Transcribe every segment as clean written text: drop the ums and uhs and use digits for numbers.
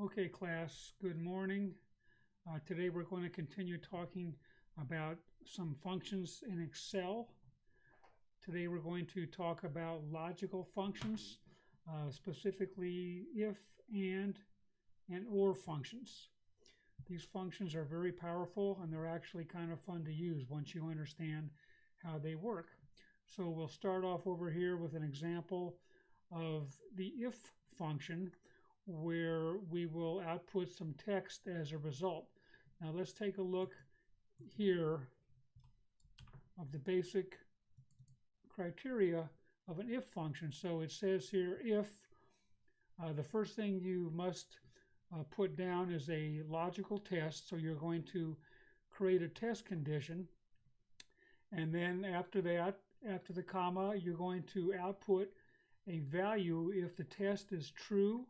Okay, class, good morning. Today we're going to continue talking about some functions in Excel. Today we're going to talk about logical functions, specifically if, and or functions. These functions are very powerful and they're actually kind of fun to use once you understand how they work. So we'll start off over here with an example of the if function, where we will output some text as a result. Now let's take a look here of the basic criteria of an if function. So it says here if the first thing you must put down is a logical test. So you're going to create a test condition, and then after that, after the comma, you're going to output a value if the test is true,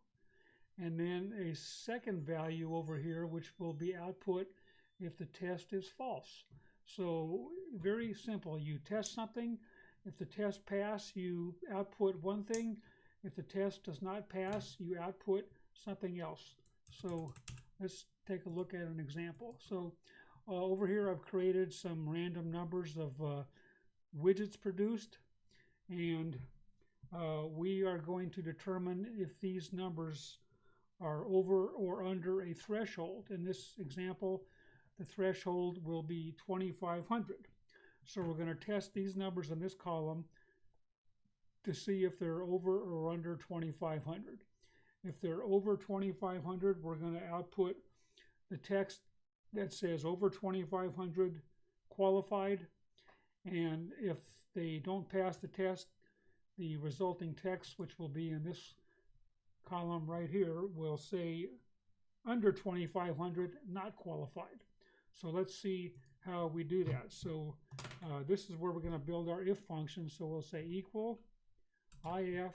and then a second value over here which will be output if the test is false. So very simple. You test something. If the test passes, you output one thing. If the test does not pass, you output something else. So let's take a look at an example. So over here I've created some random numbers of widgets produced, and we are going to determine if these numbers are over or under a threshold. In this example, the threshold will be 2,500. So we're going to test these numbers in this column to see if they're over or under 2,500. If they're over 2,500, we're going to output the text that says over 2,500 qualified. And if they don't pass the test, the resulting text, which will be in this column right here, will say under 2,500 not qualified. So let's see how we do that. So this is where we're going to build our if function. So we'll say equal if,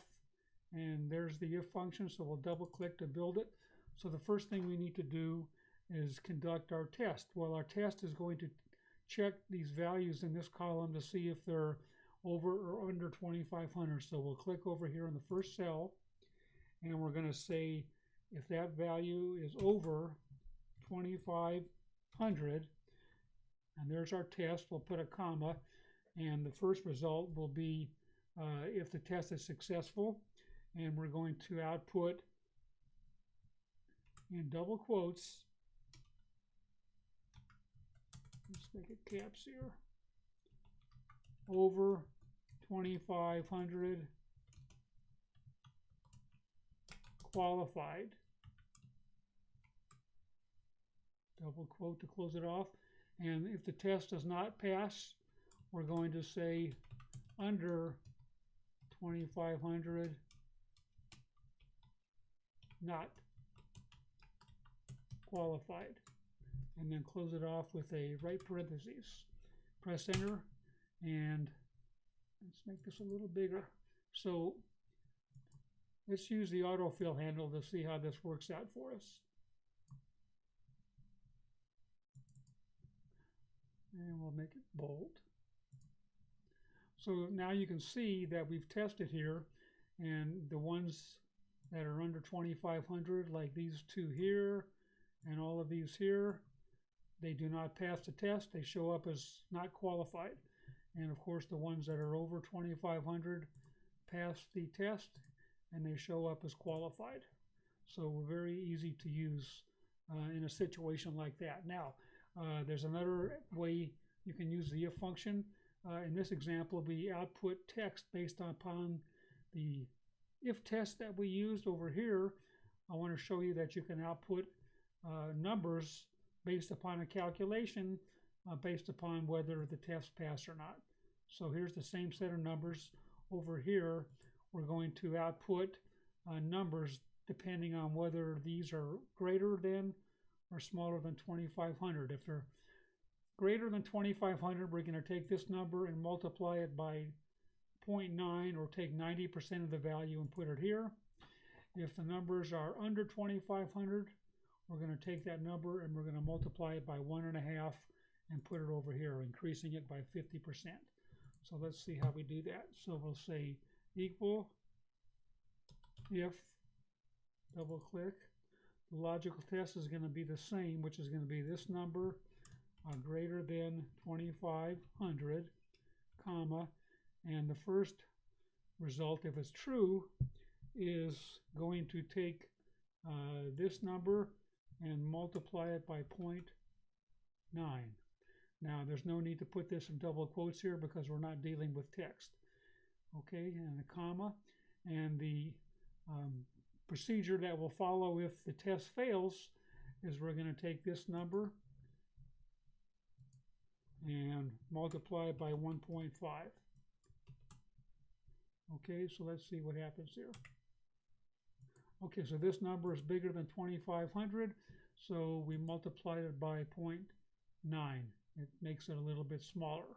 and there's the if function. So we'll double click to build it. So the first thing we need to do is conduct our test. Well, our test is going to check these values in this column to see if they're over or under 2,500. So we'll click over here in the first cell, and we're going to say if that value is over 2,500, and there's our test. We'll put a comma, and the first result will be if the test is successful, and we're going to output in double quotes. Let's make it caps here. Over 2,500 qualified. Double quote to close it off. And if the test does not pass, we're going to say under 2,500 not qualified. And then close it off with a right parentheses. Press enter, and let's make this a little bigger. So let's use the autofill handle to see how this works out for us. And we'll make it bold. So now you can see that we've tested here, and the ones that are under 2,500, like these two here and all of these here, they do not pass the test. They show up as not qualified. And of course, the ones that are over 2,500 pass the test, and they show up as qualified. So very easy to use in a situation like that. Now, there's another way you can use the if function. In this example, we output text based upon the if test that we used over here. I want to show you that you can output numbers based upon a calculation based upon whether the test passed or not. So here's the same set of numbers. Over here, we're going to output numbers depending on whether these are greater than or smaller than 2,500. If they're greater than 2,500, we're going to take this number and multiply it by 0.9, or take 90% of the value and put it here. If the numbers are under 2,500, we're going to take that number and we're going to multiply it by 1.5 and put it over here, increasing it by 50%. So let's see how we do that. So we'll say equal if, double click, the logical test is going to be the same, which is going to be this number greater than 2500, comma, and the first result, if it's true, is going to take this number and multiply it by 0.9. Now, there's no need to put this in double quotes here because we're not dealing with text. Okay, and a comma, and the procedure that will follow if the test fails is we're going to take this number and multiply it by 1.5. Okay, so let's see what happens here. Okay, so this number is bigger than 2500, so we multiplied it by 0.9. It makes it a little bit smaller.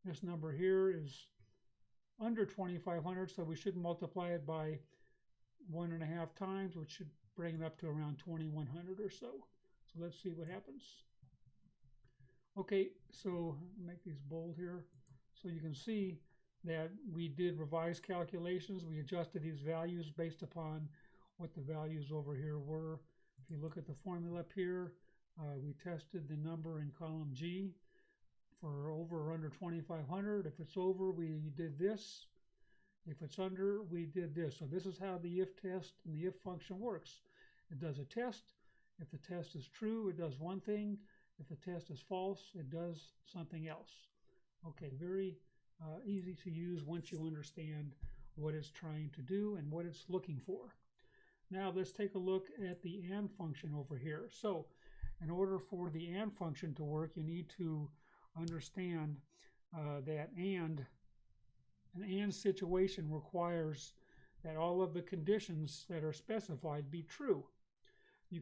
This number here is under 2500, so we should multiply it by 1.5 times, which should bring it up to around 2100 or so. So let's see what happens. Okay, so make these bold here so you can see that we did revised calculations. We adjusted these values based upon what the values over here were. If you look at the formula up here, we tested the number in column G for over or under 2500. If it's over, we did this. If it's under, we did this. So this is how the if test and the if function works. It does a test. If the test is true, it does one thing. If the test is false, it does something else. Okay, very easy to use once you understand what it's trying to do and what it's looking for. Now let's take a look at the AND function over here. So in order for the AND function to work, you need to understand that an AND situation requires that all of the conditions that are specified be true. You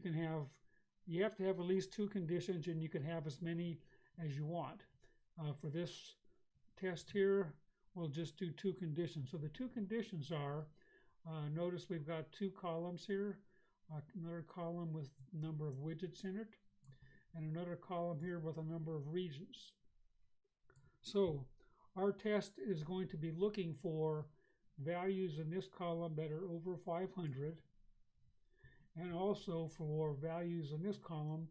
have to have at least 2 conditions, and you can have as many as you want. For this test here, we'll just do 2 conditions. So the 2 conditions are, notice we've got 2 columns here, another column with a number of widgets in it, and another column here with a number of regions. So our test is going to be looking for values in this column that are over 500, and also for values in this column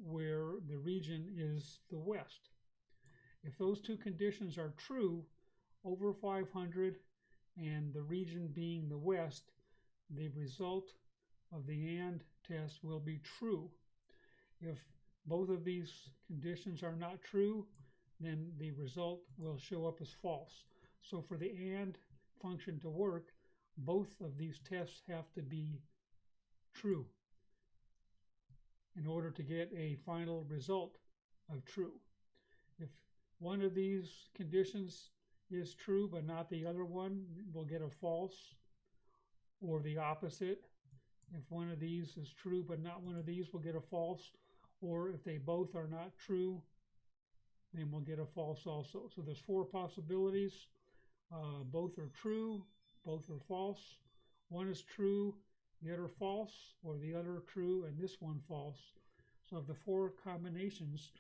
where the region is the west. If those 2 conditions are true, over 500 and the region being the west, the result of the AND test will be true. If both of these conditions are not true, then the result will show up as false. So for the AND function to work, both of these tests have to be true in order to get a final result of true. If one of these conditions is true but not the other one, we'll get a false, or the opposite. If one of these is true but not one of these, we'll get a false, or if they both are not true, then we'll get a false also. So there's 4 possibilities. Both are true, both are false. One is true, the other false, or the other true, and this one false. So of the 4 combinations,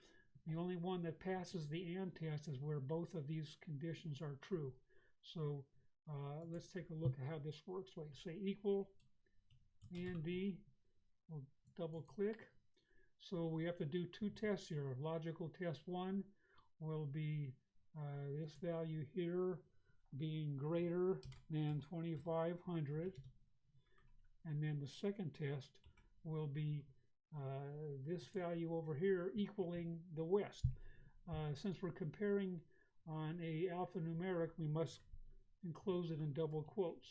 the only one that passes the AND test is where both of these conditions are true. So let's take a look at how this works. So I say equal AND D, we'll double click. So we have to do 2 tests here. Logical test 1 will be this value here being greater than 2500. And then the second test will be this value over here equaling the west. Since we're comparing on a alphanumeric, we must enclose it in double quotes.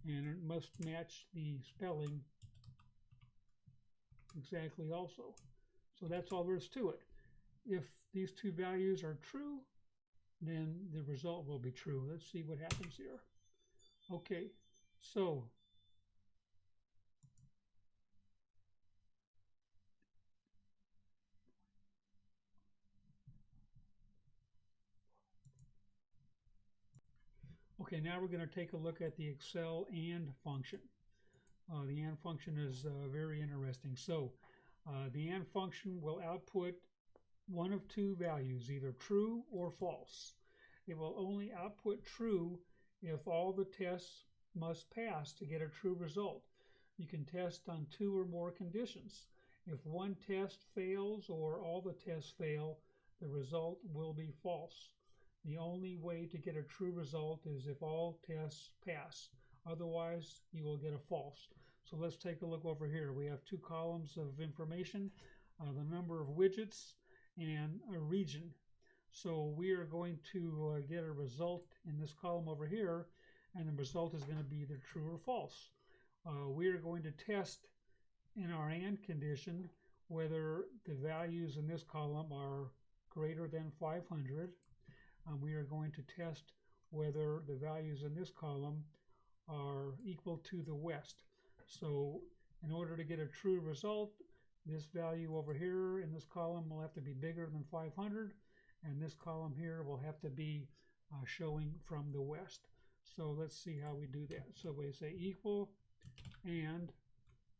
And it must match the spelling exactly also. So that's all there is to it. If these 2 values are true, then the result will be true. Let's see what happens here. Okay, so now we're going to take a look at the Excel AND function. The AND function is very interesting. So the AND function will output one of 2 values, either true or false. It will only output true if all the tests must pass to get a true result. you can test on 2 or more conditions. If one test fails or all the tests fail, the result will be false. The only way to get a true result is if all tests pass. Otherwise, you will get a false. So let's take a look over here. We have 2 columns of information, the number of widgets and a region. So we are going to get a result in this column over here, and the result is going to be either true or false. We are going to test in our AND condition whether the values in this column are greater than 500. We are going to test whether the values in this column are equal to the west. So in order to get a true result, this value over here in this column will have to be bigger than 500, and this column here will have to be showing from the west. So let's see how we do that. So we say equal, and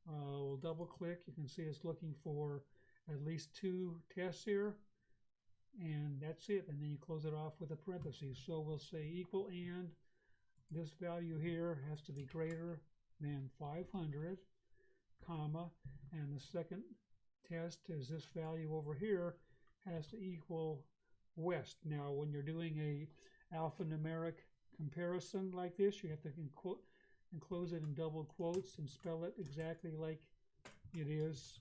we'll double click. You can see it's looking for at least 2 tests here, and that's it. And then you close it off with a parentheses. So we'll say equal, and this value here has to be greater than 500, comma, and the second test is this value over here has to equal west. Now, when you're doing a alphanumeric comparison like this, you have to enclose it in double quotes and spell it exactly like it is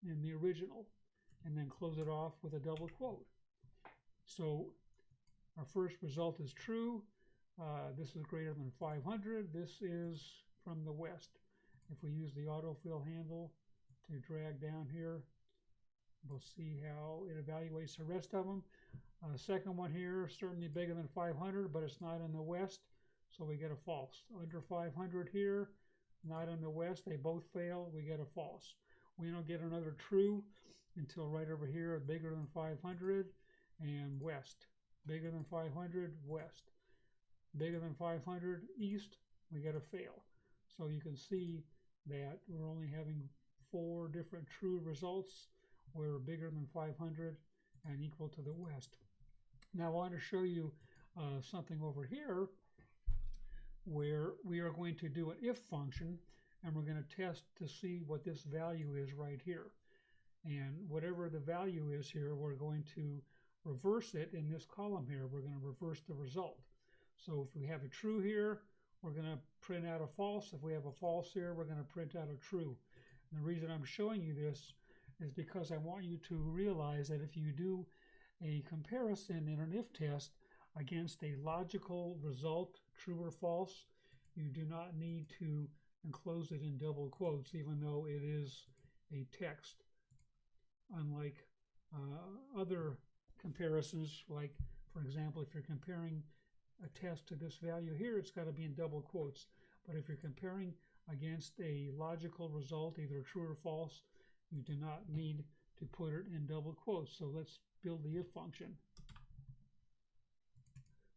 in the original, and then close it off with a double quote. So our first result is true. This is greater than 500. This is from the west. If we use the autofill handle to drag down here, we'll see how it evaluates the rest of them. Second one here, certainly bigger than 500, but it's not in the west, so we get a false. Under 500 here, not in the west, they both fail, we get a false. We don't get another true until right over here, bigger than 500 and west. Bigger than 500, west. Bigger than 500, east, we get a fail. So you can see that we're only having 4 different true results where bigger than 500 and equal to the west. Now I want to show you something over here where we are going to do an if function, and we're going to test to see what this value is right here. And whatever the value is here, we're going to reverse it in this column here. We're going to reverse the result. So if we have a true here, we're going to print out a false. If we have a false here, we're going to print out a true. And the reason I'm showing you this is because I want you to realize that if you do a comparison in an if test against a logical result, true or false, you do not need to enclose it in double quotes, even though it is a text. Unlike other comparisons, like, for example, if you're comparing a test to this value here, it's got to be in double quotes. But if you're comparing against a logical result, either true or false, you do not need to put it in double quotes. So let's build the if function.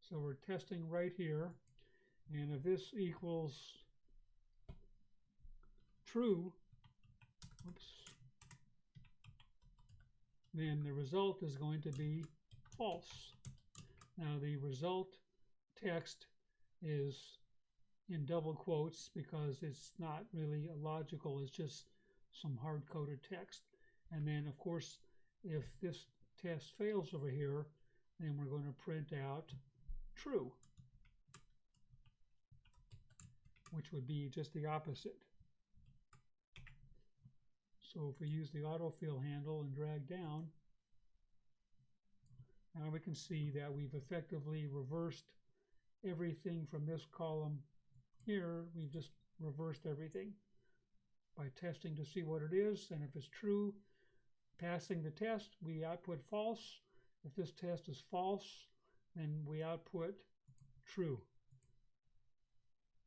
So we're testing right here, and if this equals true, then the result is going to be false. Now the result text is in double quotes because it's not really logical, it's just some hard-coded text. And then of course, if this test fails over here, then we're going to print out true, which would be just the opposite. So if we use the autofill handle and drag down, now we can see that we've effectively reversed everything from this column here. We've just reversed everything by testing to see what it is, and if it's true, passing the test, we output false. If this test is false, then we output true.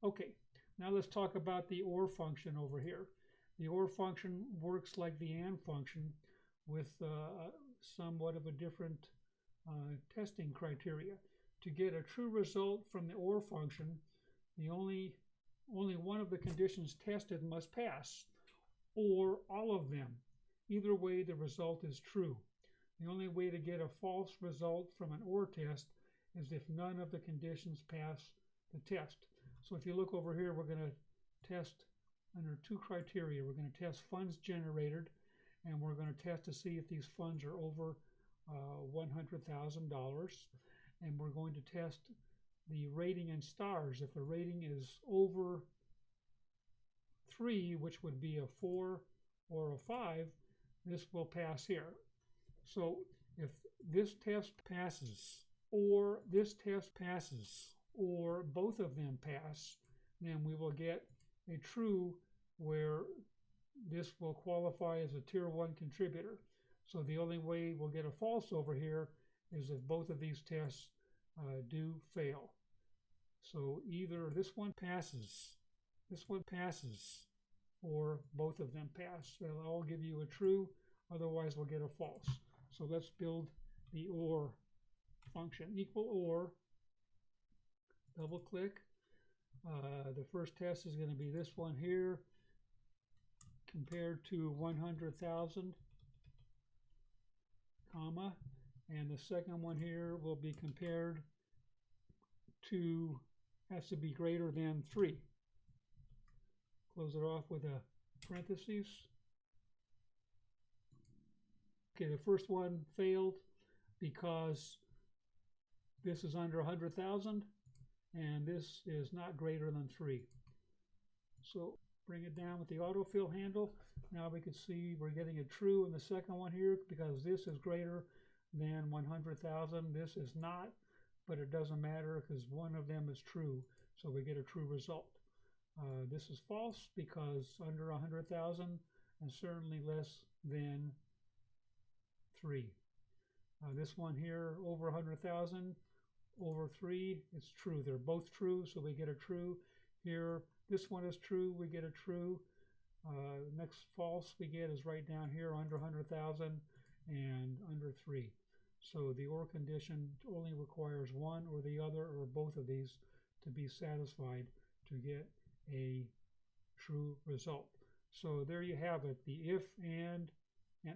Okay, now let's talk about the OR function over here. The OR function works like the AND function with somewhat of a different testing criteria. To get a true result from the OR function, only one of the conditions tested must pass, or all of them. Either way, the result is true. The only way to get a false result from an OR test is if none of the conditions pass the test. So if you look over here, we're going to test under two criteria. We're going to test funds generated, and we're going to test to see if these funds are over $100,000. And we're going to test the rating in stars. If the rating is over 3, which would be a 4 or a 5, this will pass here. So if this test passes, or this test passes, or both of them pass, then we will get a true where this will qualify as a tier 1 contributor. So the only way we'll get a false over here is if both of these tests do fail. So either this one passes, or both of them pass. They'll all give you a true, otherwise we'll get a false. So let's build the OR function. Equal OR, double click. The first test is going to be this one here, compared to 100,000, comma, and the second one here will be compared to, has to be greater than 3. Close it off with a parentheses. Okay, the first one failed because this is under 100,000 and this is not greater than 3. So bring it down with the autofill handle. Now we can see we're getting a true in the second one here because this is greater than 100,000. This is not, but it doesn't matter because one of them is true, so we get a true result. This is false because under 100,000 and certainly less than 3. This one here, over 100,000, over 3, it's true. They're both true, so we get a true. Here, this one is true, we get a true. Next false we get is right down here, under 100,000 and under 3. So the OR condition only requires one or the other or both of these to be satisfied to get a true result. So there you have it, the if, and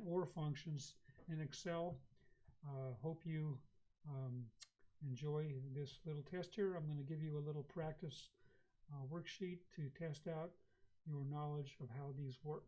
OR functions in Excel. Hope you enjoy this little test here. I'm going to give you a little practice worksheet to test out your knowledge of how these work.